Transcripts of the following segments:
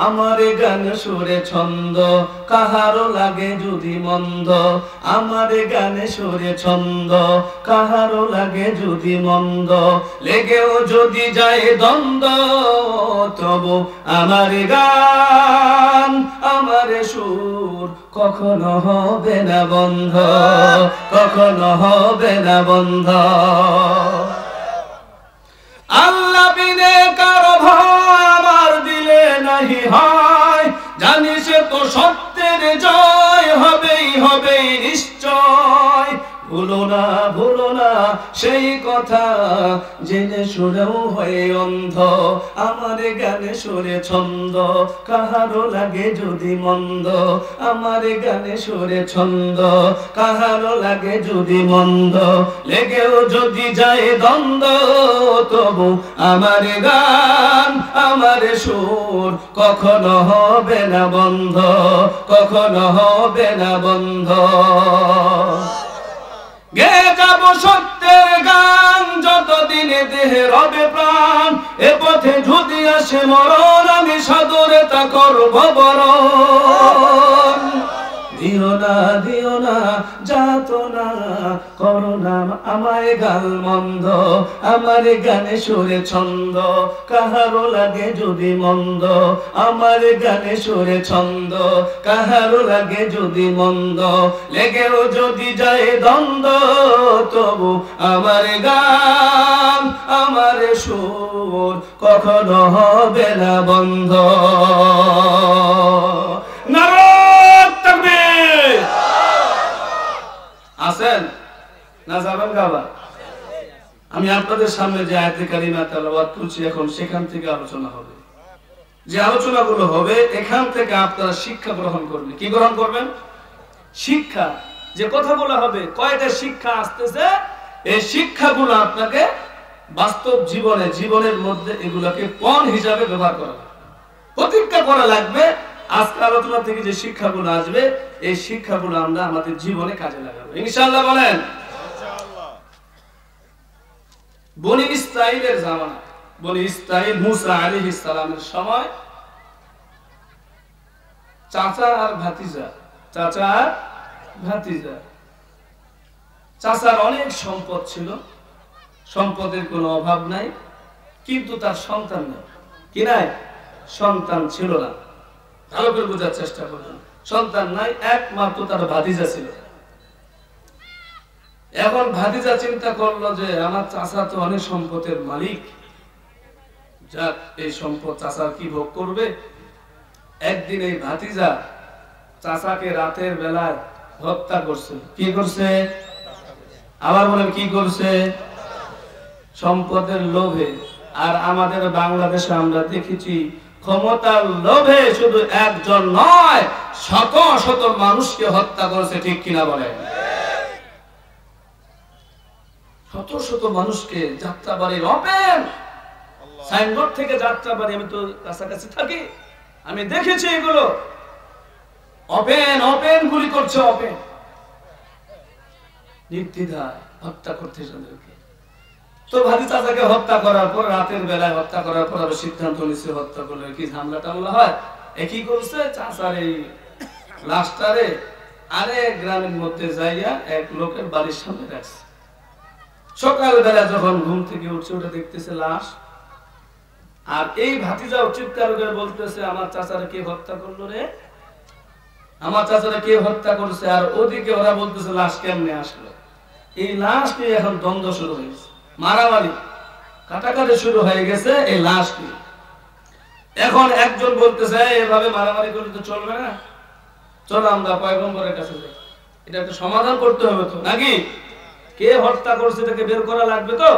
আমার গান সুরে ছন্দ কাহারো লাগে যদি মন্দ, আমার গানে সুরে ছন্দ কাহারো লাগে যদি মন্দ, লেগেও যদি যায় দ্বন্দ্ব তবু আমার গান আমার সুর কখনো হবে না বন্ধ, কখনো হবে না বন্ধ। আল্লাহ বিনে কারো ভয় আমার দিলে নাহি হয়, জানি সে তো সত্যের জয় হবেই হবে নিশ্চয়। ভুলো না সেই কথা জেনে শুনেও হয়ে অন্ধ, আমার গানে সুরে ছন্দ কাহারো লাগে যদি মন্দ, আমার গানে সুরে ছন্দ কাহারো লাগে যদি মন্দ, লেগেও যদি যায় দ্বন্দ্ব তবু আমার গান আমার সুর কখনো হবে না বন্ধ, কখনো হবে না বন্ধ। গে যাব সত্যের গান যতদিনে দেহে রবে প্রাণ, এ পথে যদি আসে মরণ আমি সাদরে তা করব বরণ। দিও না যাতনা করো না আমায় গাল মন্দ, আমার গানে সুরে ছন্দ কাহারো লাগে যদি মন্দ, আমার গানে সুরে ছন্দ কাহারো লাগে যদি মন্দ, লেগেও যদি যায় দ্বন্দ্ব তবু আমার গান আমার সুর কখনো হবে না বন্ধ। আছেন না যাবেন গাবা? আমি আপনাদের সামনে যে আয়াতে কারিমা তেলাওয়াত করছি এখন সেখান থেকে আলোচনা হবে। যে আলোচনাগুলো হবে এখান থেকে আপনারা শিক্ষা গ্রহণ করবেন। কি গ্রহণ করবেন? শিক্ষা। যে কথাগুলো হবে কয়টা শিক্ষা আসতেছে, এই শিক্ষাগুলো আপনাকে বাস্তব জীবনে জীবনের মধ্যে এগুলোকে কোন হিসাবে ব্যবহার করা লাগবে, প্রতিজ্ঞা করা লাগবে। আজকে আলোচনা থেকে যে শিক্ষাগুলো আসবে এই শিক্ষাগুলো আমরা আমাদের জীবনে কাজে লাগাবো ইনশাআল্লাহ। বলেন ইনশাআল্লাহ। বনি ইসরাইলের জামানা, বনি ইসরাইল মুসা আলাইহিস সালামের সময় চাচা আর ভাতিজা, চাচা আর ভাতিজা। চাচার অনেক সম্পদ ছিল, সম্পদের কোনো অভাব নাই, কিন্তু তার সন্তান নেই। কি নাই? সন্তান ছিল না। ভালো করে বোঝার চেষ্টা করবেন। সন্তান নাই, একমাত্র তার ভাতিজা ছিল। এখন ভাতিজা চিন্তা করলো যে আমার চাচা তো অনেক সম্পদের মালিক, যাক এই সম্পদ চাচার কি ভোগ করবে। একদিন এই ভাতিজা চাচাকে রাতের বেলায় হত্যা করছে। কি করছে? আবার বলেন কি করছে? সম্পদের লোভে। আর আমাদের বাংলাদেশে আমরা দেখেছি ক্ষমতার লোভে শুধু একজন নয় শত শত মানুষকে হত্যা করেছে। ঠিক কিনা বলেন? শত শত মানুষকে। যাত্রাবাড়ির ওপেন সাইনবোর্ড থেকে যাত্রাবাড়ি, আমি তো কাছাকাছি থাকি, আমি দেখেছি এগুলো। ওপেন ওপেন গুলি করছে, ওপেন নির্দ্বিধায় হত্যা করতে তাদেরকে। তো ভাতি চাচাকে হত্যা করার পর, রাতের বেলায় হত্যা করার পর আবার সিদ্ধান্ত নিচ্ছে হত্যা করলে কি ঝামেলা টামলা হয়। একই করছে, চাচার এই লাশটারে আরেক গ্রামের মধ্যে যাইয়া এক লোকের বাড়ির সামনে রাখছে। সকালবেলা যখন ঘুম থেকে উঠছে ওটা দেখতেছে লাশ। আর এই ভাতিজাও চিৎকার করে বলতেছে আমার চাচারা কে হত্যা করলো রে, আমার চাচারা কে হত্যা করছে। আর ওদিকে ওরা বলতেছে লাশ কেমনে আসলো। এই লাশ নিয়ে এখন দ্বন্দ্ব শুরু হয়েছে, মারামারি কাটাকাটি শুরু হয়ে গেছে এই লাশ নিয়ে। এখন একজন বলতেছে এভাবে মারামারি করলে তো চলবে না, চলো আমরা পয়গম্বরের কাছে যাই, এটা একটা সমাধান করতে হবে তো নাকি, কে হত্যা করছে এটাকে বের করা লাগবে। তো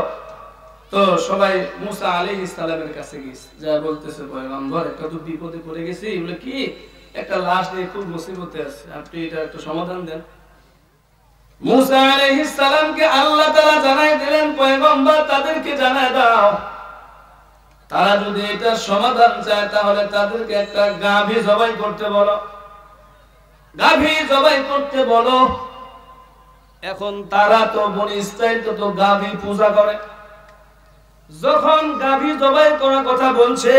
তো সবাই মুসা আলাইহিস সালামের কাছে গেছে, যা বলতেছে পয়গম্বর একটা তো বিপদে পড়ে গেছি, এগুলো কি একটা লাশ নিয়ে খুব মুসিবতে আছে, আপনি এটা একটা সমাধান দেন। মুসা আলাইহিস সালামকে আল্লাহ তাআলা জানাই দিলেন পয়গম্বর তাদেরকে জানায় দাও, তারা যদি এটা সমাধান চায় তাহলে তাদেরকে একটা গাভী জবাই করতে বলো, গাভী জবাই করতে বলো। এখন তারা তো বনি ইসরাইল তো গাভী পূজা করে, যখন গাভী জবাই করার কথা বলছে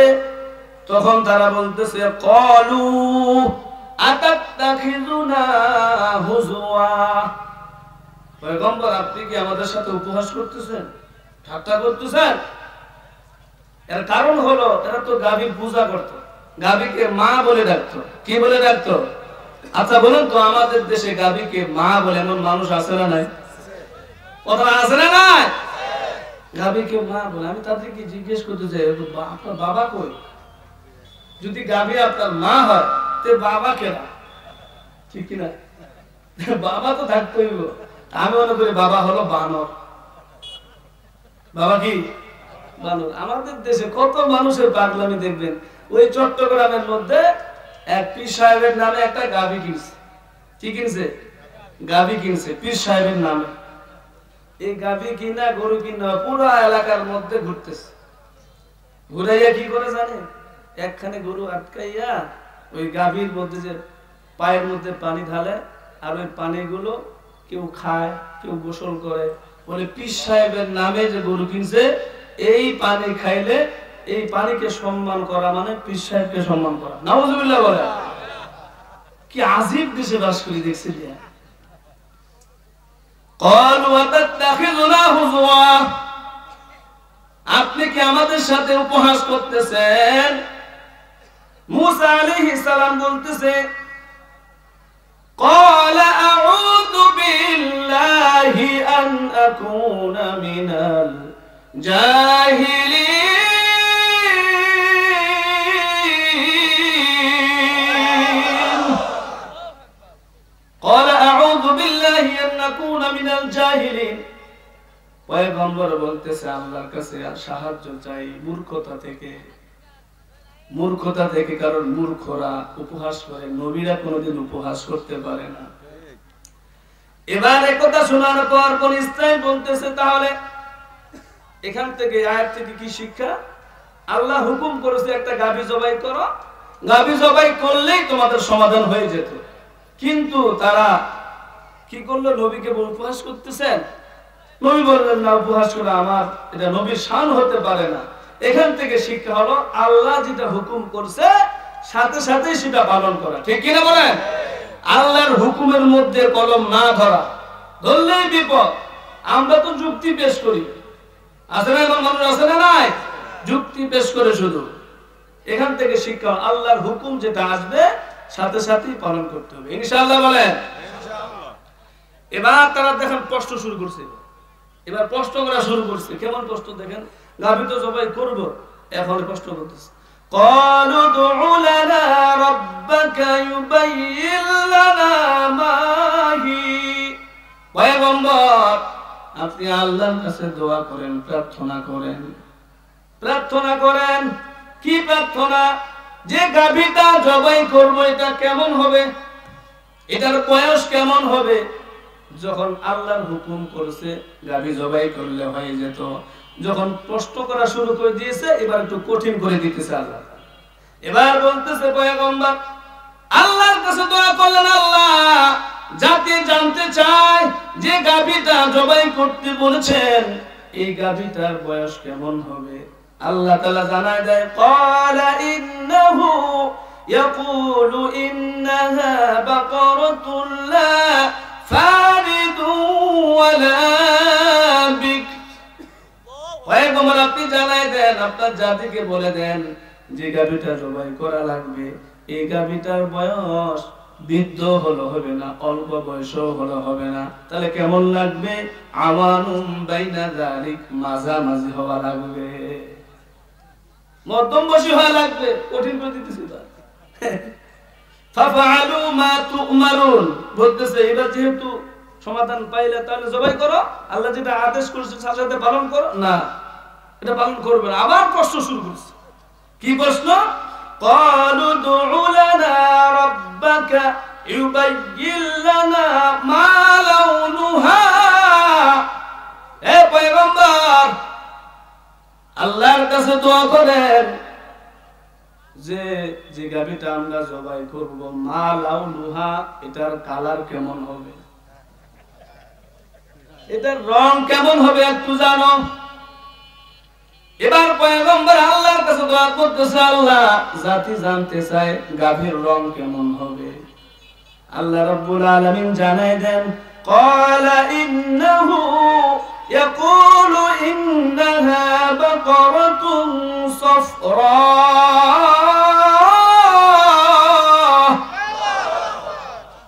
তখন তারা বলতেছে ক্বালু আতাত্তাখিযুনা হুজওয়া, পয়গম্বর আপনি কি আমাদের সাথে উপহাস করতেছেন, ঠাট্টা করতেছেন? এর কারণ হলো এরা তো গাভীর পূজা করত, গাভীকে মা বলে ডাকতো। কি বলে ডাকতো? আচ্ছা বলুন তো, আমাদের দেশে গাভীকে মা বলে এমন মানুষ আছে না নাই? কথা আছে না নাই? গাভীকে মা বলে। আমি তাদেরকে জিজ্ঞেস করতে চাই, আপনার বাবা কই? যদি গাভী আপনার মা হয় তে বাবা কেনা, ঠিক কিনা? বাবা তো থাকতেই। আমি মনে করি বাবা হলো বানর। বাবা কি বানর? আমাদের দেশে কত মানুষের পাগলামি দেখবেন। ওই চট্টগ্রামের মধ্যে এক পীর সাহেবের নামে একটা গাভী কিনছে। কি কিনছে? গাভী কিনছে পীর সাহেবের নামে। এই গাভী কিনা গরু কিনা পুরো এলাকার মধ্যে ঘুরতেছে। ঘুরাইয়া কি করে জানে? একখানে গরু আটকাইয়া ওই গাভীর মধ্যে যে পায়ের মধ্যে পানি ঢালে, আর ওই পানিগুলো কেউ খায়, কেউ গোসল করে। বলে পীর সাহেবের নামে যে গরু কিনছে, এই পানি খাইলে এই পানিকে সম্মান করা মানে পীর সাহেবকে সম্মান করা। নাউজুবিল্লাহ বলে। কি আজীব দেশে বাস করি দেখছি দিয়া। ক্বালু আতাত্তাখিযুনা হুজওয়া, আপনি কি আমাদের সাথে উপহাস করতেছেন? মুসা আলাইহিস সালাম বলতেছে ক্বালা আউযু বিল্লাহি আন আকুনা মিনাল জাহিলিন। ক্বালা আউযু বিল্লাহি আন আকুনা মিনাল জাহিলিন। পয়গম্বর বলতেছে আল্লাহর কাছে আর সাহায্য চাই মূর্খতা থেকে। মূর্খতা থেকে, কারণ মূর্খরা উপহাস করে, নবীরা কোনোদিন উপহাস করতে পারে না। এবার একথা শোনার পর কোন ইসরাইল বলতেছে তাহলে এখান থেকে আয়াত থেকে কি শিক্ষা? আল্লাহ হুকুম করেছে একটা গাভী জবাই করো, গাভী জবাই করলেই তোমাদের সমাধান হয়ে যেত। কিন্তু তারা কি করলো? নবীকে উপহাস করতেছেন। নবী বললেন না, উপহাস করা আমার এটা নবীর শান হতে পারে না। এখান থেকে শিক্ষা হলো আল্লাহ যেটা হুকুম করছে সাথে সাথে সেটা পালন করা। ঠিক কিনা বলেন? আল্লাহর হুকুমের মধ্যে কলম না ধরা, ধরলেই বিপদ। আমরা তো যুক্তি পেশ করি, আছে না? এমন মানুষ আছে না নাই? যুক্তি পেশ করে শুধু। এখান থেকে শিক্ষা আল্লাহর হুকুম যেটা আসবে সাথে সাথেই পালন করতে হবে, ইনশাআল্লাহ বলেন। এবার তারা দেখেন প্রশ্ন শুরু করছে। এবার প্রশ্ন করা শুরু করছে। কেমন প্রশ্ন দেখেন? গাভী তো জবাই করব, এখন প্রশ্ন করতেছে ক্বালু দু'উ লানা রাব্বাকা ইউবাইয়িন লানা মা হি। পয়গম্বর আপনি আল্লাহর কাছে দোয়া করেন, প্রার্থনা করেন। প্রার্থনা করেন কি প্রার্থনা? যে গাভীটা জবাই করব এটা কেমন হবে, এটার বয়স কেমন হবে? যখন আল্লাহর হুকুম করেছে গাভী জবাই করলে হয়ে যেত, যখন প্রশ্ন করা শুরু করে দিয়েছে এবার একটু কঠিন করে দিতেছে আল্লাহ। এবার বলতেছে পয়গম্বর আল্লাহর কাছে দোয়া করলেন, আল্লাহ জাতি জানতে চায় যে গাভীটা জবাই করতে বলেছেন এই গাভীটার বয়স কেমন হবে। আল্লাহ তাআলা জানায় দেয় ক্বালা ইন্নাহু ইয়াকুলু ইন্নাহা বাকারাতুন লা ফারিদু ওয়ালা বিক। পয়গম্বর আপনি জানাই দেন, আপনার জাতিকে বলে দেন যে গাভীটা জবাই করা লাগবে এই গাভীটার বয়স বৃদ্ধ হলো হবে না, অল্প বয়সও হলো হবে না। তাহলে কেমন লাগবে? আমানুম বাইনা যালিক, মাঝামাঝি হওয়া লাগবে, মধ্যম বয়সী হওয়া লাগবে। কঠিন করে দিতেছি ফাফআলু মা তু'মারুন। বলতেছে এবার যেহেতু সমাধান পাইলে তাহলে জবাই করো, আল্লাহ যেটা আদেশ করেছে সাথে সাথে পালন করো। না, এটা পালন করবে না। আবার প্রশ্ন শুরু করছে। কি প্রশ্ন? ক্বালু দু'উ লানা রাব্বাকা ইউবাইয়িন লানা মা লাউনুহা। হে পয়গম্বর আল্লাহর কাছে দোয়া করেন যে যে গাভীটা আমরা জবাই করব মা লাউনুহা, এটার কালার কেমন হবে, এটার রং কেমন হবে একটু জানো। এবার পয়গম্বর আল্লাহর কাছে দোয়া করতেছে, আল্লাহ জাতি জানতে চায় গাভীর রং কেমন হবে। আল্লাহ রাব্বুল আলামিন জানাই দেন, ক্বালা ইন্নাহু ইয়াকুলু ইন্নাহা বাকারাতুন সাফরা।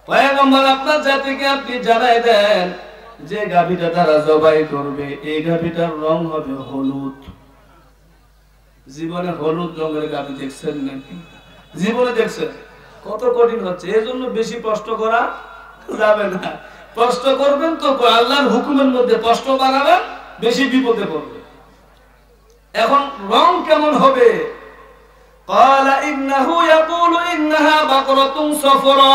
পয়গম্বর আপনার জাতিকে আপনি জানাই দেন যে গাভীটা তারা জবাই করবে এই গাভীটার রং হবে হলুদ। জীবনে হলুদ রঙের গাভী দেখছেন নাকি? জীবনে দেখছেন? কত কঠিন হচ্ছে, এজন্য বেশি কষ্ট করা যাবে না। কষ্ট করবেন তো আল্লাহর হুকুমের মধ্যে, কষ্ট বাড়াবেন বেশি বিপদে পড়বে। এখন রং কেমন হবে? ক্বালা ইন্নাহু ইয়াকুলু ইন্নাহা বাকরাতুন সাফরা।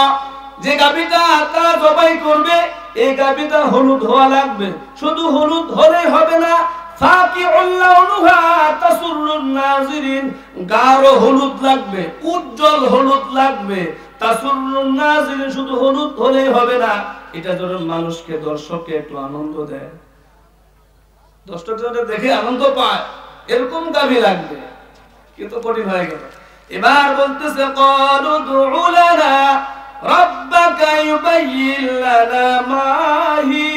যে গাভীটা তারা জবাই করবে এই গাভীটা হলুদ হওয়া লাগবে। শুধু হলুদ হলেই হবে না, ফাকিউল লাউনুহা তাসুরুন নাজিরিন, গাঢ় হলুদ লাগবে, উজ্জ্বল হলুদ লাগবে। তাসুরুন নাজিরিন, শুধু হলুদ হলেই হবে না, এটা যেন মানুষকে, দর্শককে একটু আনন্দ দেয়, দর্শক যেন দেখে আনন্দ পায়, এরকম গাভী লাগবে। কিন্তু কঠিন হয়ে গেল। এবার বলতেছে, ক্বালু দুউ লানা রাব্বাকা ইউবাইয়িন লানা মা হি।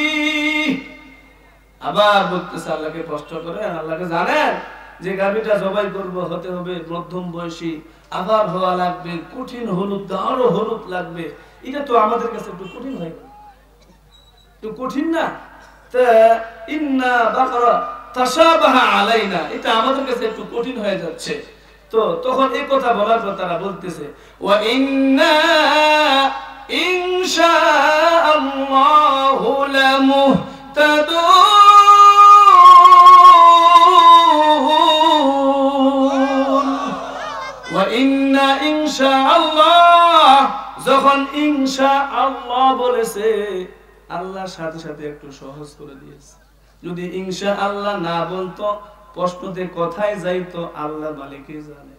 আবার বলতেছে আল্লাহকে প্রশ্ন করে, আল্লাহকে জানেন যে গাভীটা জবাই করব হতে হবে মধ্যম বয়সী, আবার হওয়া লাগবে, কঠিন হলুদ, গাঢ় হলুদ লাগবে। এটা তো আমাদের কাছে একটু কঠিন হয়ে গেল, একটু কঠিন না? তা ইন্না বাকরা তাশাবাহা আলাইনা, এটা আমাদের কাছে একটু কঠিন হয়ে যাচ্ছে। তো তখন এই কথা বলার পর তারা বলতেছে, ওয়া ইন্না ইনশাআল্লাহু লামুহতাদুন। ওয়া ইন্না ইনশাআল্লাহ, যখন ইনশাআল্লাহ বলেছে আল্লাহর সাথে সাথে একটু সহজ করে দিয়েছে। যদি ইনশাআল্লাহ না বলতো, প্রশ্নতে কথায় যাইতো, আল্লাহ মালিকই জানে।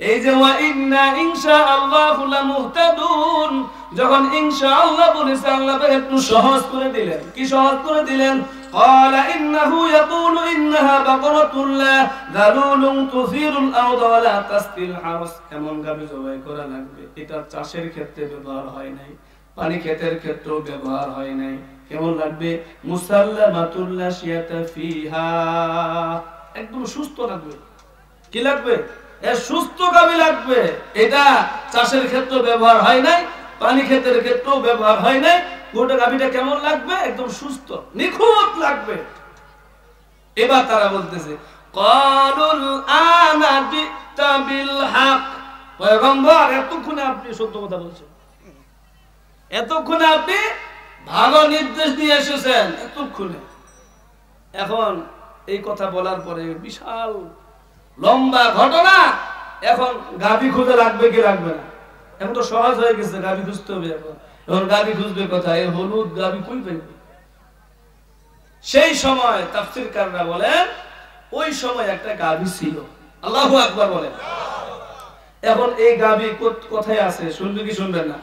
এই যে ওয়া ইন্না ইনশাআল্লাহু লামুহতাদুন, যখন ইনশাআল্লাহ বলেছে আল্লাহ একটু সহজ করে দিলেন। কি সহজ করে দিলেন? ক্বালা ইন্নাহু ইয়াকুলু ইন্নাহা বাকরাতুন লা যালুলুন তুসিরুল আরদা ওয়া লা তাসকিল হারস। এমন গাভী জবাই করা লাগবে, এটা চাষের ক্ষেত্রে ব্যবহার হয় নাই, পানি ক্ষেতের ক্ষেত্রেও ব্যবহার হয় নাই। কেমন লাগবে? মুসাল্লামাতুল লা শিয়াতা ফিহা, একদম সুস্থ লাগবে। কি লাগবে? সুস্থ গাভী লাগবে। এটা চাষের ক্ষেত্রে ব্যবহার হয় নাই, পানি ক্ষেতের ক্ষেত্রেও ব্যবহার হয় নাই। গোটা গাভীটা কেমন লাগবে? একদম সুস্থ, নিখুঁত লাগবে। এবার তারা বলতেছে, ক্বালুল আনা জিতা বিল হক। পয়গম্বর, এতক্ষণে আপনি সত্য কথা বলছেন, এতক্ষণে আপনি ভালো নির্দেশ দিয়ে এসেছেন, এতক্ষণে। এখন এই কথা বলার পরে বিশাল লম্বা ঘটনা। এখন গাভী খুঁজে লাগবে কি লাগবে না? এখন তো সহজ হয়ে গেছে, গাভী খুঁজতে হবে। এখন গাভী খুঁজবে কোথায়? হলুদ গাভী কই পাইবে? সেই সময় তাফসীরকাররা বলেন ওই সময় একটা গাভী ছিল। আল্লাহু আকবার বলেন। এখন এই গাভী কোথায় আছে? শুনবে কি শুনবেন না?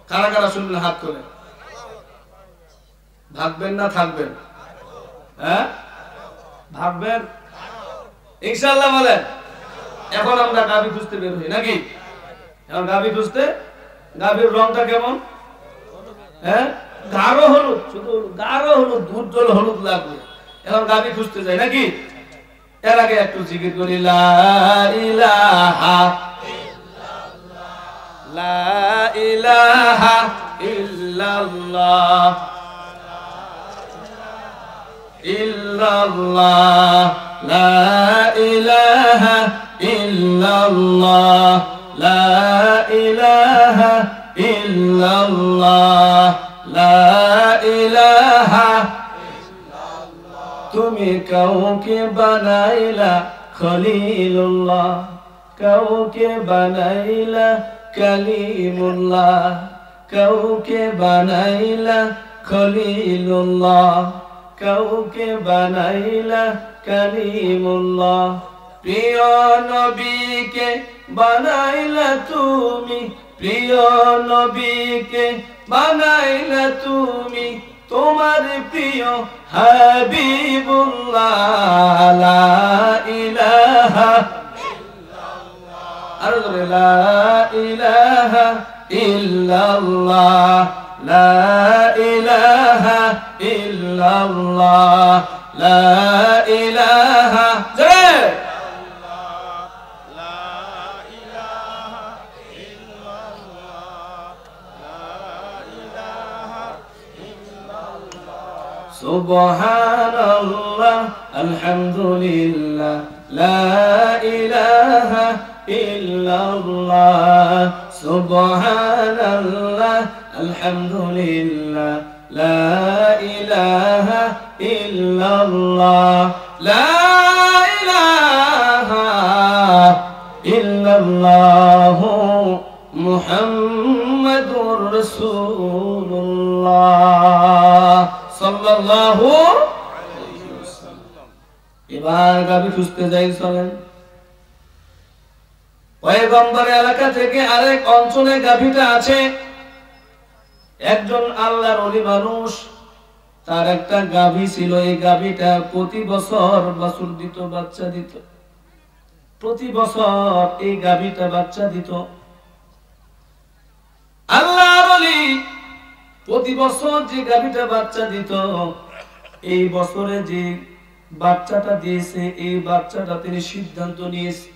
কারা কারা শুনবেন হাত করে? ভাগবেন না থাকবেন? হ্যাঁ, ভাগবেন ইনশাআল্লাহ বলেন। এখন আমরা গাভী খুঁজতে বের হই নাকি? এখন গাভী খুঁজতে, গাভীর রংটা কেমন? হ্যাঁ, গাঢ় হলুদ, শুধু গাঢ় হলুদ, উজ্জ্বল হলুদ লাগবে। এখন গাভী খুঁজতে যাই নাকি? এর আগে একটু জিকির করি, লা ইলাহা ইল্লাল্লাহ, লা ইলাহা ইল্লাল্লাহ, ইল্লাল্লাহ, লা ইলাহা ইল্লাল্লাহ, লা ইলাহা ইল্লাল্লাহ, লা ইলাহা ইল্লাল্লাহ। তুমি কাউকে বানাইলা খলিলুল্লাহ, কাউকে বানাইলা কালিমুল্লাহ, কাউকে বানাইলা খলিলুল্লাহ, কাউকে বানাইলা কালিমুল্লাহ। প্রিয় নবীকে বানাইলা তুমি, প্রিয় নবীকে বানাইলা তুমি, তোমার প্রিয় হাবিবুল্লাহ লা ইলাহা ইল্লাল্লাহ আর লা ইলাহা ইল্লাল্লাহ লা ইলাহা ইল্লাল্লাহ লা ইলাহা জয় সুবহানাল্লাহ আলহামদুলিল্লাহ লা ইলাহা ইল্লাল্লাহ সুবহানাল্লাহ আলহামদুলিল্লাহ লা ইলাহা ইল্লাল্লাহ লা ইলাহা ইল্লাল্লাহ মুহাম্মাদুর রাসূলুল্লাহ সাল্লাল্লাহু আলাইহি ওয়াসাল্লাম। এবার গাভী খুঁজতে যাই, চলেন। পয়গম্বর এলাকা থেকে আরেক অঞ্চলে গাভীটা আছে। একজন আল্লাহর ওলি মানুষ, তার একটা গাভী ছিল। এই গাভীটা প্রতি বছর বাছুর দিত, বাচ্চা দিত। প্রতি বছর এই গাভীটা বাচ্চা দিত। আল্লাহর ওলি প্রতি বছর যে গাভীটা বাচ্চা দিত, এই বছরে যে বাচ্চাটা দিয়েছে, এই বাচ্চাটা তিনি সিদ্ধান্ত নিয়েছে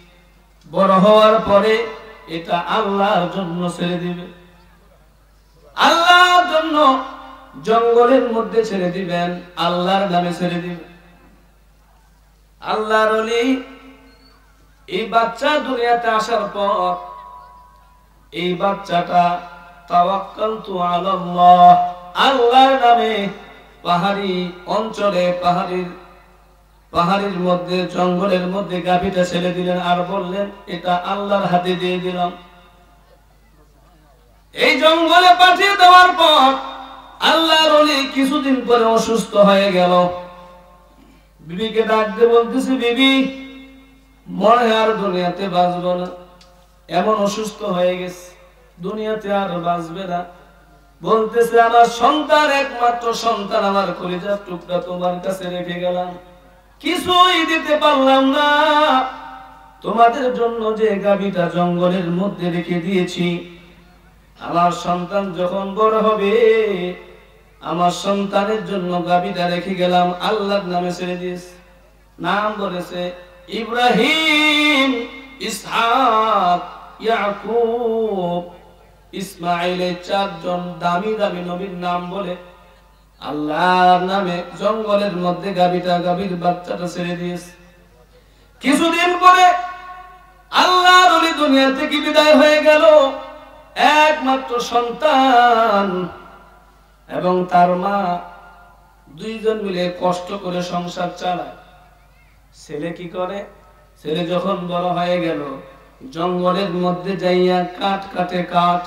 বড় হওয়ার পরে এটা আল্লাহর জন্য ছেড়ে দিবে। আল্লাহর জন্য জঙ্গলের মধ্যে ছেড়ে দিবেন, আল্লাহর নামে ছেড়ে দিবেন। আল্লাহর ওলি এই বাচ্চা দুনিয়াতে আসার পর এই বাচ্চাটা তাওয়াক্কালতু আলাল্লাহ, আল্লাহর নামে পাহাড়ি অঞ্চলে পাহাড়ির মধ্যে জঙ্গলের মধ্যে গাভীটা ছেড়ে দিলেন আর বললেন এটা আল্লাহর হাতে দিয়ে দিলাম। এই জঙ্গলে পাঠিয়ে দেওয়ার পর আল্লাহর ওলি কিছুদিন পরে অসুস্থ হয়ে গেল। বিবিকে ডাক দিয়ে বলতেছে, বিবি মনে হয় আর দুনিয়াতে বাঁচব না, এমন অসুস্থ হয়ে গেছে, দুনিয়াতে আর বাঁচবে না। বলতেছে আমার সন্তান, একমাত্র সন্তান, আমার কলিজার টুকরা তোমার কাছে রেখে গেলাম, কিছুই দিতে পারলাম না। তোমাদের জন্য যে গাভীটা জঙ্গলের মধ্যে রেখে দিয়েছি, আমার সন্তান যখন বড় হবে, আমার সন্তানের জন্য গাভীটা রেখে গেলাম, আল্লাহর নামে ছেড়ে দিয়েছে। নাম বলেছে ইব্রাহিম, ইসহাক, ইয়াকুব, ইসমাইলের চারজন দামি দামি নবীর নাম বলে আল্লাহর নামে জঙ্গলের মধ্যে গাভীর বাচ্চাটা ছেড়ে দিয়েছে। কিছুদিন পরে আল্লাহর ওলি দুনিয়া থেকে বিদায় হয়ে গেল। একমাত্র সন্তান এবং তার মা দুইজন মিলে কষ্ট করে সংসার চালায়। ছেলে কি করে? ছেলে যখন বড় হয়ে গেল, জঙ্গলের মধ্যে যাইয়া কাঠ কাটে, কাঠ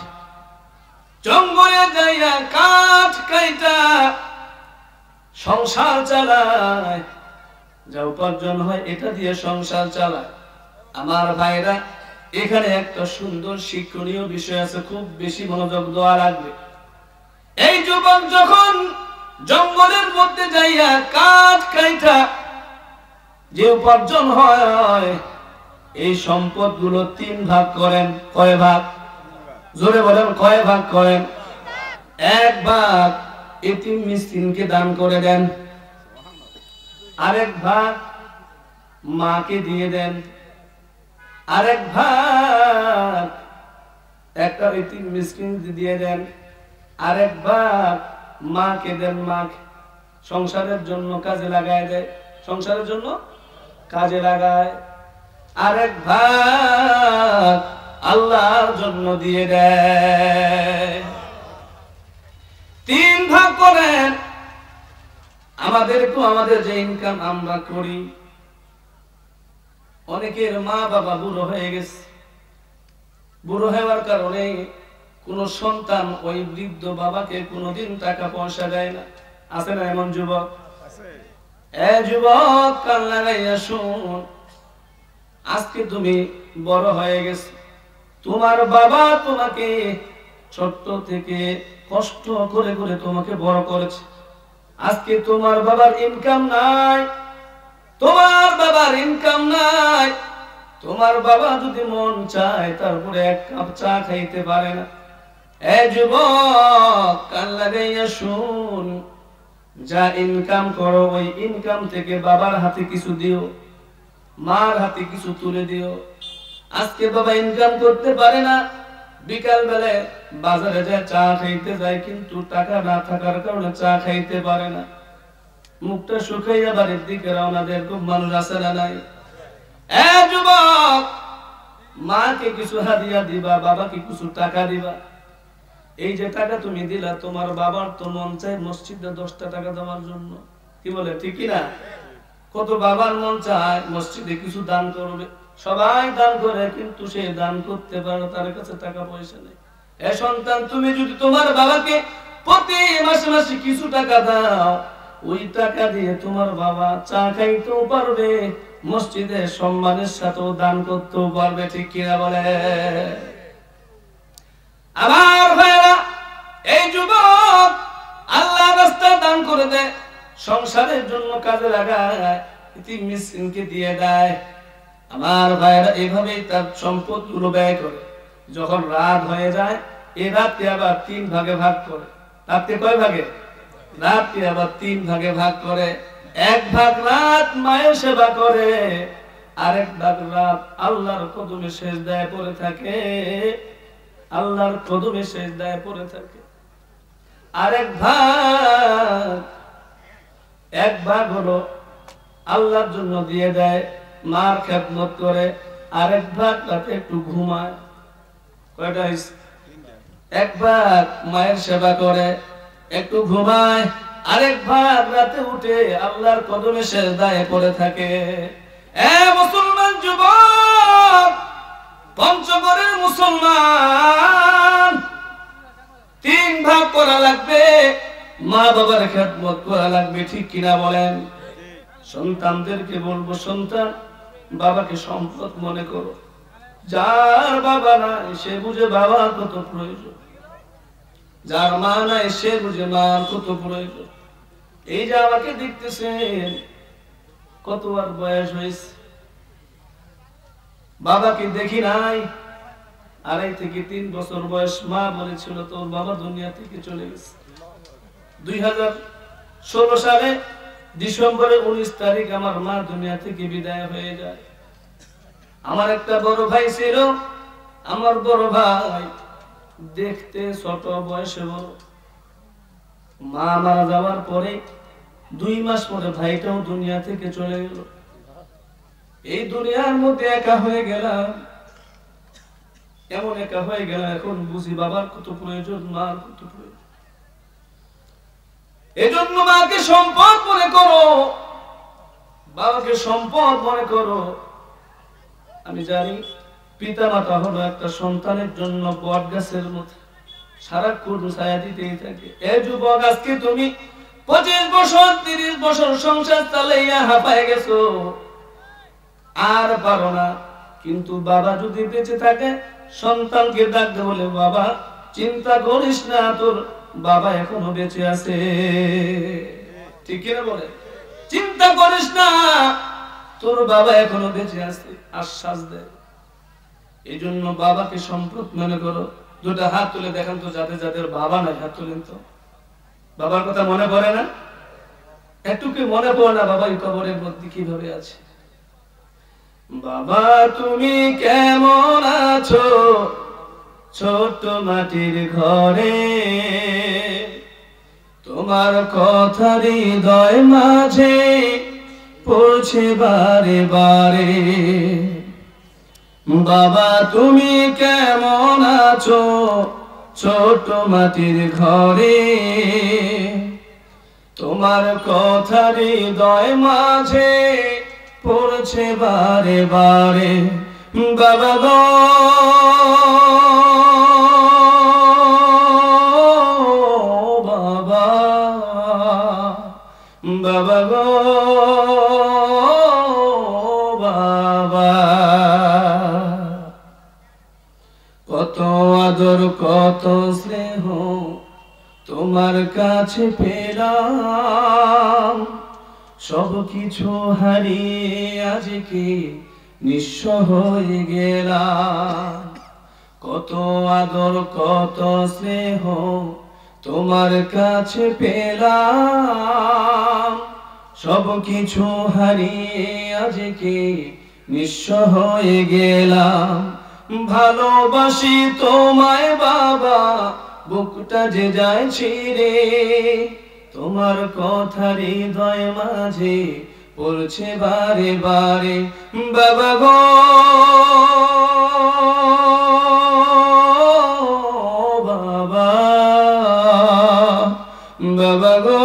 জঙ্গলে যাইয়া কাঠ কাইটা সংসার চালায়, যা উপার্জন হয় এটা দিয়ে সংসার চালায়। আমার ভাইরা, এখানে একটা সুন্দর শিক্ষণীয় বিষয় আছে, খুব বেশি মনোযোগ দেওয়া লাগবে। এই যুবক যখন জঙ্গলের মধ্যে যাইয়া কাঠ কাইটা যে উপার্জন হয়, এই সম্পদ গুলো 3 ভাগ করেন। কয় ভাগ? জোরে বলেন, কয় ভাগ করেন? 1 ভাগ এতিম মিসকিনকে দান করে দেন, আরেক ভাগ মাকে দিয়ে দেন, আরেক ভাগ একটা এতিম মিসকিন দিয়ে দেন, আরেক ভাগ মাকে দেন, মাকে সংসারের জন্য কাজে লাগায় দেয়, সংসারের জন্য কাজে লাগায়, আরেক ভাগ আল্লাহর জন্য দিয়ে দেয়। 3 ভাগ করেন। আমাদের যে ইনকাম আমরা করি, অনেকের মা বাবা বুড়ো হয়ে গেছে, বুড়ো হওয়ার কারণে কোন সন্তান ওই বৃদ্ধ বাবাকে কোনোদিন টাকা পয়সা দেয় না। আছে না এমন যুবক? যুবক, কান লাগাইয়া শুন, আজকে তুমি বড় হয়ে গেছো, তোমার বাবা তোমাকে ছোট্ট থেকে কষ্ট করে করে তোমাকে বড় করেছে, আজকে তোমার বাবার ইনকাম নাই, তোমার বাবার ইনকাম নাই, তোমার বাবা যদি মন চায় তারপরে এক কাপ চা খাইতে পারে না। এ যুবক, কান লাগাইয়া শুন, যা ইনকাম করো ওই ইনকাম থেকে বাবার হাতে কিছু দিও, মার হাতে কিছু তুলে দিও। আজকে বাবা ইনকাম করতে পারে না, বিকাল বেলায় বাজারে যায় চা খাইতে যায়, কিন্তু টাকা না থাকার কারণে চা খাইতে পারে না, মুখটা শুকাইয়া বাড়ির দিকে রওনা দেয়। খুব মানুষ আছে না নাই? এ যুবক, মাকে কিছু হাদিয়া দিবা, বাবাকে কিছু টাকা দিবা। এই যে টাকা তুমি দিলা, তোমার বাবার তো মন চায় মসজিদে 10টা টাকা দেওয়ার জন্য, কি বলে ঠিক কি না? কত বাবার মন চায় মসজিদে কিছু দান করবে, সবাই দান করে, কিন্তু সে দান করতে পারে, তার কাছে টাকা পয়সা নেই। এ সন্তান, তুমি যদি তোমার বাবাকে প্রতি মাসে মাসে কিছু টাকা দাও, ওই টাকা দিয়ে তোমার বাবা চা খাইতেও পারবে, মসজিদে সম্মানের সাথেও দান করতেও পারবে, ঠিক কিনা বলে? আমার ভাইরা, এই যুবক আল্লাহ রাস্তায় দান করে দেয়, সংসারের জন্য কাজে লাগায়, ইতিম মিসকিনকে দিয়ে দেয়। আমার ভাইরা এইভাবেই তার সম্পদ গুলো ব্যয় করে। যখন রাত হয়ে যায়, এই রাতকে আবার 3 ভাগে ভাগ করে। রাতকে কয় ভাগে? রাতকে আবার 3 ভাগে ভাগ করে। 1 ভাগ রাত মায়ের সেবা করে, আরেক ভাগ রাত আল্লাহর কদমে সেজদায় পড়ে থাকে, আল্লাহর কদমে সেজদায় পড়ে থাকে। আরেক ভাগ, 1 ভাগ হলো আল্লাহর জন্য দিয়ে দেয়, মার খেদমত করে। আরেক ভাগ রাতে একটু ঘুমায়। কয়টা হইছে? 1 ভাগ মায়ের সেবা করে, একটু ঘুমায়। আরেক ভাগ রাতে উঠে আল্লাহর কদমে সেজদায় পড়ে থাকে। এ মুসলমান যুবক, পঞ্চগড়ের মুসলমান, 3 ভাগ করা লাগবে, মা বাবার খেদমত করা লাগবে, ঠিক কিনা বলেন? সন্তানদেরকে বলবো, সন্তান বাবাকে সম্পদ মনে করো। যার বাবা নাই সে বুঝে বাবার কত প্রয়োজন, যার মা নাই সে বুঝে মার কত প্রয়োজন। এই যে আমাকে দেখতেছেন, কত আর বয়স হয়েছে, বাবাকে দেখি নাই, 2.5 থেকে 3 বছর বয়স। মা বলেছিল তোর বাবা দুনিয়া থেকে চলে গেছে। 2016 সালে ডিসেম্বরের 19 তারিখ আমার মা দুনিয়া থেকে বিদায় হয়ে যায়। আমার একটা বড় ভাই ছিল, আমার বড় ভাই দেখতে ছোট, বয়সে বড়। মা মারা যাওয়ার পরে 2 মাস পরে ভাইটাও দুনিয়া থেকে চলে গেল। এই দুনিয়ার মধ্যে একা হয়ে গেলাম, এমন একা হয়ে গেলাম। এখন বুঝি বাবার কত প্রয়োজন, মার কত প্রয়োজন। এজন্য মাকে সম্পদ মনে করো, বাবাকে সম্পদ মনে করো। আমি জানি পিতা মাতা হলো একটা সন্তানের জন্য বট গাছের মতো, সারাক্ষণ ছায়া দিতেই থাকে। এ যুবক, আজকে তুমি 25 বছর 30 বছর সংসার চালাইয়া হাঁপায় গেছো, আর পারো না। কিন্তু বাবা যদি বেঁচে থাকে, সন্তানকে ডাকতে বলে, বাবা চিন্তা করিস না, তোর বাবা এখনো বেঁচে আছে, ঠিক কিনা বলে? চিন্তা করিস না, তোর বাবা এখনো বেঁচে আছে, আশ্বাস দেয়। এই জন্য বাবাকে সম্পদ মনে করো। 2টা হাত তুলে দেখান তো, যাদের যাদের বাবা নাই হাত তুলেন তো। বাবার কথা মনে পড়ে না? একটু কি মনে পড়ে না বাবা এই কবরের মধ্যে কিভাবে আছে? বাবা তুমি কেমন আছো ছোট মাটির ঘরে, তোমার কথা হৃদয় মাঝে পড়ছে বারে বারে। বাবা তুমি কেমন আছো ছোট মাটির ঘরে, তোমার কথা হৃদয় মাঝে পড়ছে বারে বারে। বাবা গো বাবা, বাবা গো বাবা, কত আদর কত স্নেহ তোমার কাছে পেলাম সব কিছু হারিয়ে আজকে নিঃস্ব হয়ে গেলাম। কত আদর কত স্নেহ তোমার কাছে পেলাম, সব কিছু হারিয়ে আজকে নিঃস্ব হয়ে গেলাম। ভালোবাসি তোমায় বাবা, বুকটা যে যায় ছিঁড়ে, তোমার কথা হৃদয় মাঝে পড়ছে বারে বারে। বাবা গো বাবা, বাবা গো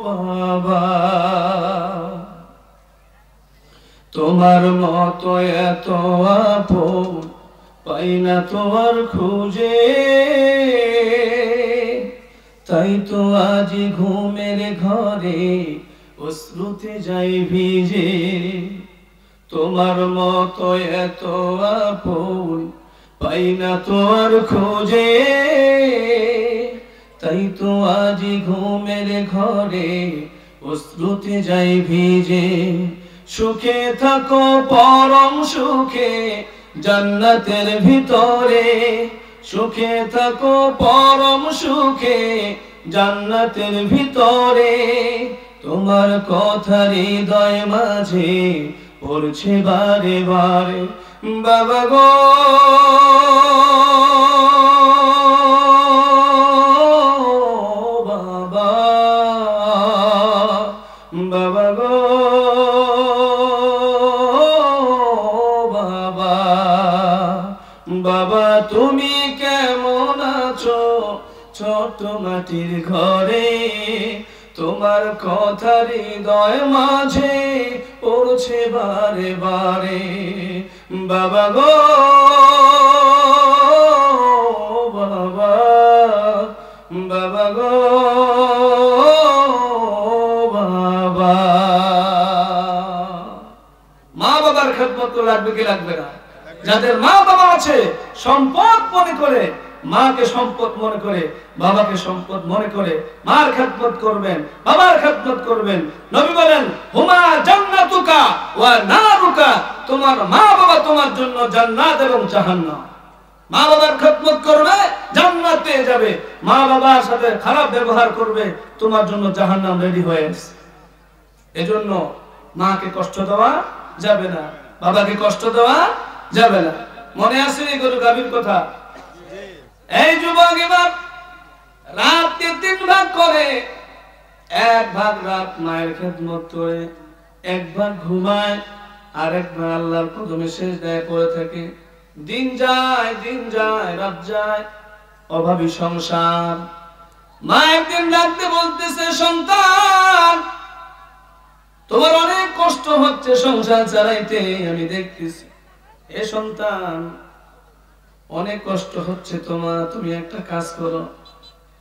বাবা, তোমার মতো এত আপন পাই না তোমার খুঁজে, তাই তো আজ ঘুমের ঘরে অশ্রুতে যাই ভিজে। তোমার মতো এত আপন পাই না তোমার খোঁজে, তাই তো আজ ঘুমের ঘরে অশ্রুতে যাই ভিজে। সুখে থাকো পরম সুখে জান্নাতের ভিতরে, সুখে থাকো পরম সুখে জান্নাতের ভিতরে। তোমার কথা হৃদয় মাঝে পড়ছে বারে বারে। বাবা গো বাবা, বাবা গো বাবা, বাবা তুমি কেমন আছো ছোট মাটির ঘরে, তোমার কথা হৃদয় মাঝে পড়ছে বারে বারে। বাবা গো বাবা, বাবা গো বাবা। মা বাবার খেদমত লাগবে কি লাগবে না? যাদের মা বাবা আছে সম্পদ মনে করে, মাকে সম্পদ মনে করে, বাবাকে সম্পদ মনে করে মার খেদমত করবেন, বাবার খেদমত করবেন। নবী বলেন হুমা জান্নাতুকা ওয়া নারুকা, তোমার মা বাবা তোমার জন্য জান্নাত এবং জাহান্নাম। মা বাবার খেদমত করবে জান্নাতে যাবে, মা বাবার সাথে খারাপ ব্যবহার করবে তোমার জন্য জাহান্নাম রেডি হয়ে আছে। এজন্য মাকে কষ্ট দেওয়া যাবে না, বাবাকে কষ্ট দেওয়া যাবে না। মনে আছে এই গরু গাভীর কথা? এই যুবক এবার রাতকে 3 ভাগ করে, 1 ভাগ রাত মায়ের খেদমত করে, 1 ভাগ ঘুমায়, আর 1 ভাগ আল্লাহর কদমে সিজদায় পড়ে থাকে। দিন যায় রাত যায়, অভাবী সংসার। মা একদিন রাতে বলতেছে সন্তান তোমার অনেক কষ্ট হচ্ছে সংসার চালাইতে, আমি দেখতেছি। এ সন্তান অনেক কষ্ট হচ্ছে তোমার, তুমি একটা কাজ করো,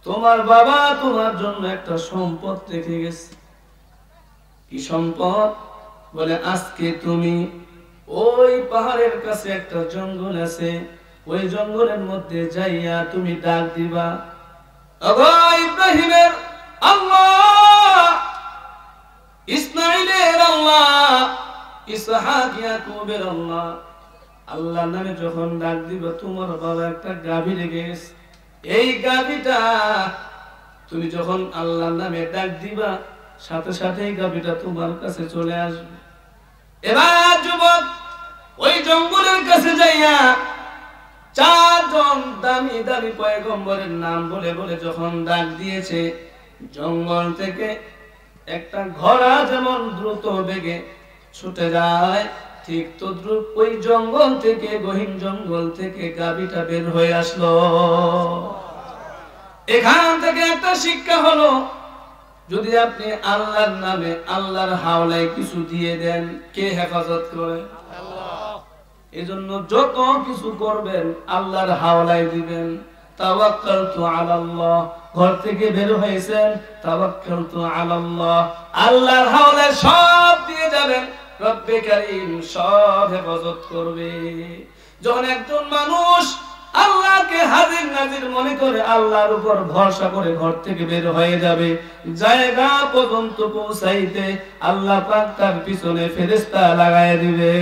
তোমার বাবা তোমার জন্য একটা সম্পদ রেখে গেছে। কি সম্পদ? বলে আজকে তুমি ওই পাহাড়ের কাছে একটা জঙ্গল আছে, ওই জঙ্গলের মধ্যে যাইয়া তুমি ডাক দিবা, ওগো ইব্রাহিমের আল্লাহ, ইসমাইলের আল্লাহ, ইসহাক ইয়াকুবের আল্লাহ। আল্লাহ নামে যখন ডাক দিবা, তোমার বাবা একটা গাভী রেখে গেছে, এই গাভীটা তুমি যখন আল্লাহর নামে ডাক দিবা সাথে সাথে এই গাভীটা তোমার কাছে চলে আসবে। এবার যুবক ওই জঙ্গলের কাছে যাইয়া 4 জন দামি দামি পয়গম্বরের নাম বলে বলে যখন ডাক দিয়েছে, জঙ্গল থেকে একটা ঘোড়া যেমন দ্রুত বেগে ছুটে যায়, ঠিক তদ্রুপ ওই জঙ্গল থেকে, গহীন জঙ্গল থেকে গাভীটা বের হয়ে আসলো। এখান থেকে একটা শিক্ষা হলো, যদি আপনি আল্লাহর নামে আল্লাহর হাওলায় কিছু দিয়ে দেন, কে হেফাজত করে? আল্লাহ। এজন্য যত কিছু করবেন আল্লাহর হাওলায় দিবেন। তাওয়াক্কালতু আলাল্লাহ, ঘর থেকে বের হয়েছেন, তাওয়াক্কালতু আলাল্লাহ, আল্লাহর হাওলায় সব দিয়ে যাবেন, রব্বে কারীম সব হেফাজত করবে। যখন একজন মানুষ আল্লাহকে হাজির নাজির মনে করে আল্লাহর উপর ভরসা করে ঘর থেকে বের হয়ে যাবে, জায়গা পর্যন্ত পৌঁছাইতে আল্লাহ পাক তার পিছনে ফেরেশতা লাগায় দিবে।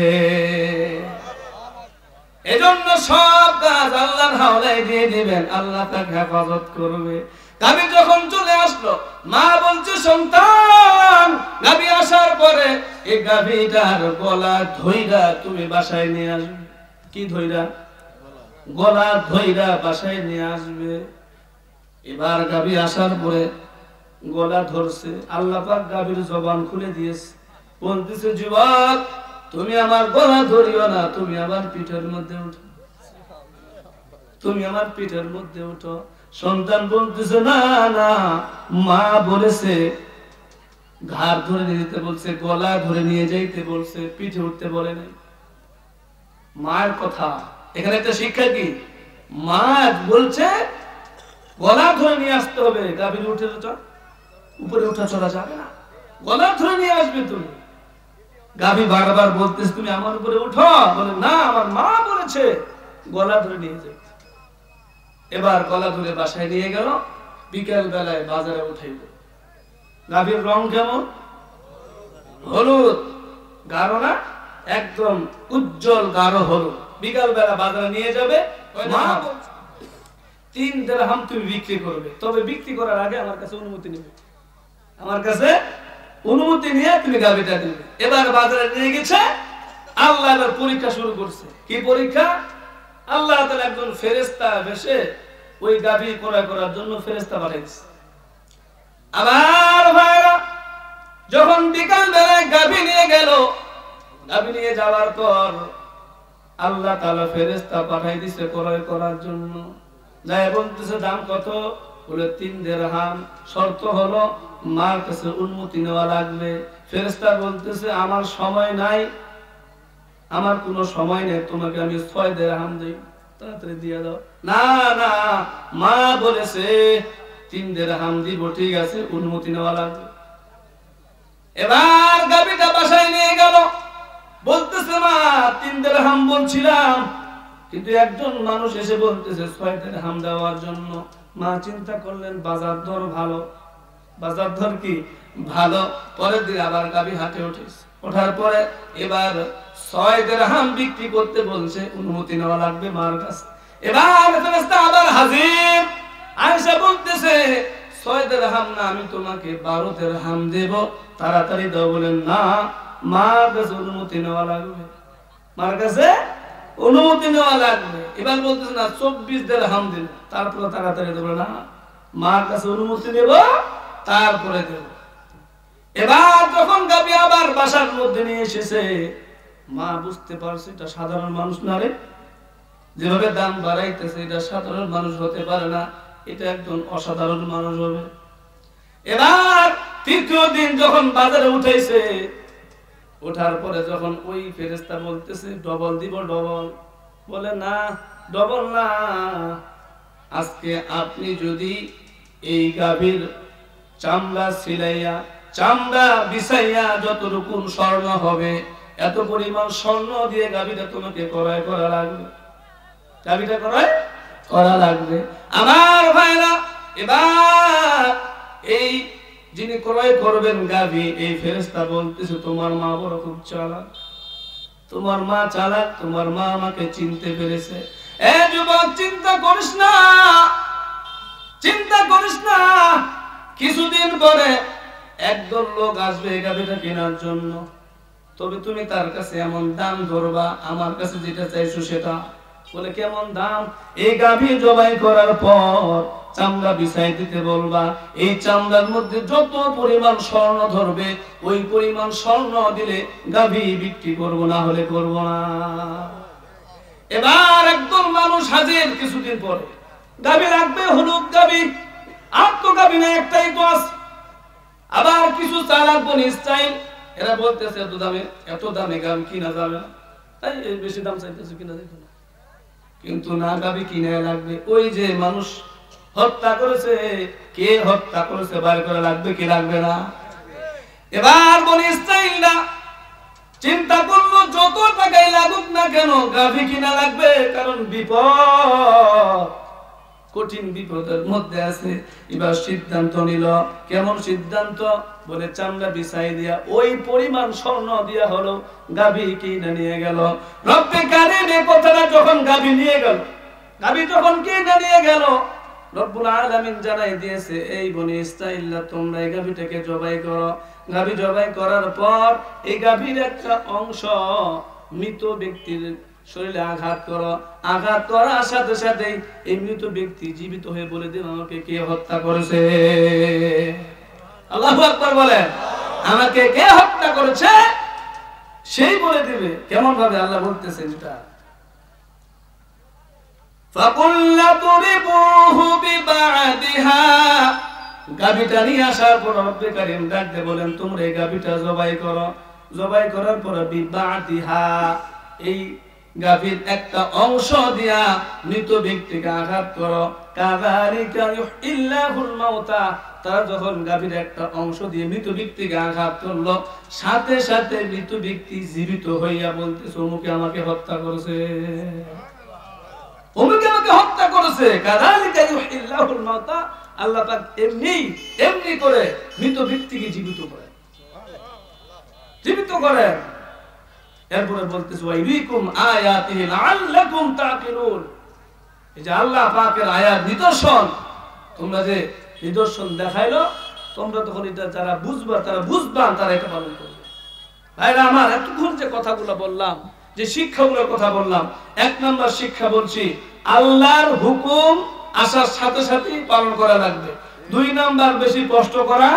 এজন্য সব কাজ আল্লাহর হাওলায় দিয়ে দিবেন, আল্লাহ তাকে হেফাজত করবে। গাভী যখন চলে আসলো, মা বলছে সন্তান, গাভী আসার পরে এই গাভীটার গলা ধইরা তুমি বাসায় নিয়ে আসবে। কি ধইরা? গলা ধইরা বাসায় নিয়ে আসবে। এবার গাভী আসার পরে গলা ধরছে, আল্লাহ পাক গাভীর জবান খুলে দিয়েছে, বলতেছে যুবক তুমি আমার গলা ধরিও না, তুমি আমার পিঠের মধ্যে উঠো, তুমি আমার পিঠের মধ্যে উঠো। সন্তান বলতেছে না না, মা বলেছে ঘাড় ধরে নিয়ে যেতে বলছে, গলা ধরে নিয়ে যাইতে বলছে, পিঠে উঠতে বলে নাই। মায়ের কথা এখানে একটা শিক্ষা কি, মা বলছে গলা ধরে নিয়ে আসতে হবে, গাভীর উঠে উপরে উঠা চলা যাবে না, গলা ধরে নিয়ে আসবে তুমি। গাভী বারবার বলতেছে তুমি আমার উপরে উঠো, বলে না আমার মা বলেছে গলা ধরে নিয়ে যাবে। এবার গলা ধরে বাসায় নিয়ে গেল, বিকেল বেলায় বাজারে উঠাইল। গাভীর রং কেমন? হলুদ, গাঢ় না, একদম উজ্জ্বল গাঢ় হলুদ। বিকাল বেলা বাজারে নিয়ে যাবে, মা 3 দিরহাম তুমি বিক্রি করবে, তবে বিক্রি করার আগে আমার কাছে অনুমতি নেবে, আমার কাছে অনুমতি নিয়ে তুমি গাভীটা দিবে। এবার বাজারে নিয়ে গেছে, আল্লাহ এবার পরীক্ষা শুরু করছে। কি পরীক্ষা? আল্লাহ তাআলা একজন ফেরেশতা বেশে ওই গাভী ক্রয় করার জন্য ফেরেশতা পাঠাইছে। আবার ভাইরা যখন বিকাল বেলায় গাভী নিয়ে গেল, গাভী নিয়ে যাওয়ার পর আল্লাহ তাআলা ফেরেশতা পাঠাই দিয়েছে ক্রয় করার জন্য। যায় বলতেছে দাম কত? বলে 3 দিরহাম। শর্ত হলো মার কাছে অনুমতি নেওয়া লাগবে। ফেরেশতা বলতেছে আমার সময় নাই, আমার কোনো সময় নেই, তোমাকে আমি 6 দিরহাম দেই, তাড়াতাড়ি দিয়ে দাও। না না, মা বলেছে 3 দিরহাম দিব, ঠিক আছে, অনুমতি নেওয়া লাগবে। এবার গাভীটা বাসায় নিয়ে গেল, বলতেছে মা 3 দিরহাম বলছিলাম, কিন্তু একজন মানুষ এসে বলতেছে 6 দিরহাম দেওয়ার জন্য। মা চিন্তা করলেন বাজার দর ভালো, বাজার দর কি ভালো। পরের দিন আবার গাভী হাটে উঠেছে, ওঠার পরে এবার 6 দিরহাম বিক্রি করতে বলছে, অনুমতি নেওয়া লাগবে মার কাছে। এবার ফেরেশতা আবার হাজির, আয়েশা বলতেছে 6 দিরহাম না, আমি তোমাকে 12 দিরহাম দেব, তাড়াতাড়ি দাও। বলেন না, মার কাছে অনুমতি নেওয়া লাগবে, মার কাছে অনুমতি নেওয়া লাগবে। এবার বলতেছে না 24 দিরহাম দিন, তারপরে তাড়াতাড়ি দেব। না, মার কাছে অনুমতি নেব তারপরে দেব। এবার যখন গাভী আবার বাসার মধ্যে নিয়ে এসেছে, মা বুঝতে পারছে এটা সাধারণ মানুষ না রে, যেভাবে দাম বাড়াইতেছে এটা সাধারণ মানুষ হতে পারে না, এটা একজন অসাধারণ মানুষ হবে। এবার 3য় দিন যখন বাজারে উঠাইছে, ওঠার পরে যখন ওই ফেরেশতা বলতেছে ডবল দিব, ডবল। বলে না, ডবল না, আজকে আপনি যদি এই গাভীর চামড়া সিলাইয়া, চামড়া বিছাইয়া যতটুকু স্বর্ণ হবে এত পরিমাণ স্বর্ণ দিয়ে গাভীটা তোমাকে ক্রয় করা লাগবে, গাভীটা ক্রয় করা লাগবে। আমার ভাইরা, এবার এই যিনি ক্রয় করবেন গাভী, এই ফেরেশতা বলতেছে তোমার মা বড় খুব চালাক, তোমার মা চালাক, তোমার মা আমাকে চিনতে পেরেছে। এ যুবক চিন্তা করিস না, চিন্তা করিস না, কিছুদিন পরে একদল লোক আসবে এই গাভীটা কেনার জন্য, তবে তুমি তার কাছে এমন দাম ধরবা, আমার কাছে যেটা চাইছো সেটা। বলে কেমন দাম? এই গাভী জবাই করার পর চামড়া বিছাই দিতে বলবা, এই চামড়ার মধ্যে যত পরিমাণ স্বর্ণ ধরবে ওই পরিমাণ স্বর্ণ দিলে গাভী বিক্রি করব, না হলে করব না। এবার একদম মানুষ হাজির। কিছুদিন পরে গাভী লাগবে, হলুদ গাভী, আর তো গাভী না, একটাই তো আছে। আবার কিছু চালাক বনি স্টাইল, এরা বলতেছে এত দামে গাভী কিনা যাবে না, তাই বেশি দাম চাইতেছে, কিনা যেত না। কিন্তু না, গাভী কিনে লাগবে। ওই যে মানুষ হত্যা করেছে, কে হত্যা করেছে বার করা লাগবে কি লাগবে না? এবার বনি ইসরাইলরা চিন্তা করলো যত টাকাই লাগুক না কেন গাভী কিনা লাগবে, কারণ বিপদ, কঠিন বিপদের মধ্যে আছে। এবার সিদ্ধান্ত নিল। কেমন সিদ্ধান্ত? বলে চামড়া বিছাই দিয়া ওই পরিমাণ স্বর্ণ দিয়া হলো গাভী কিনে নিয়ে গেল। রব্বে কারিম এই কথাটা যখন গাভী নিয়ে গেল, গাভী যখন কিনে নিয়ে গেল, রব্বুল আলামিন জানাই দিয়েছে, এই বনি ইসরাঈলরা তোমরা এই গাভীটাকে জবাই করো। গাভী জবাই করার পর এই গাভীর একটা অংশ মৃত ব্যক্তির শরীরে আঘাত করো। আঘাত করার সাথে সাথে এই মৃত ব্যক্তি জীবিত হয়ে বলে দিন আমাকে কে হত্যা করেছে। আল্লাহু আকবার বলেন, আমাকে কে হত্যা করেছে সেই বলে দিবে। কেমন ভাবে আল্লাহ বলতেছেন এটা? ফাকুল্লা তুরিবুহু বিবাদিহা, গাভীটা নিয়ে আসার পর রব্বে কারীম ডাকতে বলেন তোমরা এই গাভীটা জবাই করো। জবাই করার পর বিবাদিহা, এই গাভীর একটা অংশ দিয়া মৃত ব্যক্তিকে আঘাত করো। কাযালিকা ইউহিল্লাহুল মাউতা, তারা যখন গাভীর একটা অংশ দিয়ে মৃত ব্যক্তিকে আঘাত করলো, সাথে সাথে মৃত ব্যক্তি জীবিত হইয়া বলতেছে অমুকে আমাকে হত্যা করেছে, অমুকে আমাকে হত্যা করেছে। কাযালিকা ইউহিল্লাহুল মাউতা, আল্লাহ পাক এমনি করে মৃত ব্যক্তিকে জীবিত করে, জীবিত করে। এরপরে বলতেছে ওয়াইরিকুম আয়াতিহি লাআল্লাকুম তাকিলুন, এই যে আল্লাহ পাকের আয়াত নিদর্শন, তোমরা যে নিদর্শন দেখাইলো, তোমরা তখন এটা যারা বুঝবা তারা বুঝবান, তারা এটা পালন করবে। ভাইরা আমার, এতক্ষণ যে কথাগুলো বললাম, যে শিক্ষাগুলোর কথা বললাম, এক নাম্বার শিক্ষা বলছি আল্লাহর হুকুম আসার সাথে সাথে পালন করা লাগবে। দুই নাম্বার বেশি কষ্ট করা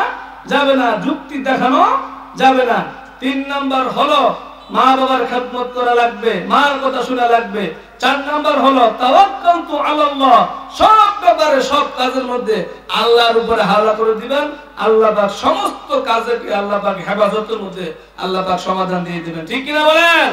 যাবে না, যুক্তি দেখানো যাবে না। তিন নাম্বার হলো মা বাবার খেদমত করা লাগবে, মার কথা শোনা লাগবে। চার নাম্বার হলো তাওয়াক্কালতু আলাল্লাহ, সব ব্যাপারে সব কাজের মধ্যে আল্লাহর উপরে হাওলা করে দিবেন। আল্লাহ পাক সমস্ত কাজকে আল্লাহ পাক হেফাজতের মধ্যে আল্লাহ পাক সমাধান দিয়ে দিবেন। ঠিক কিনা বলেন?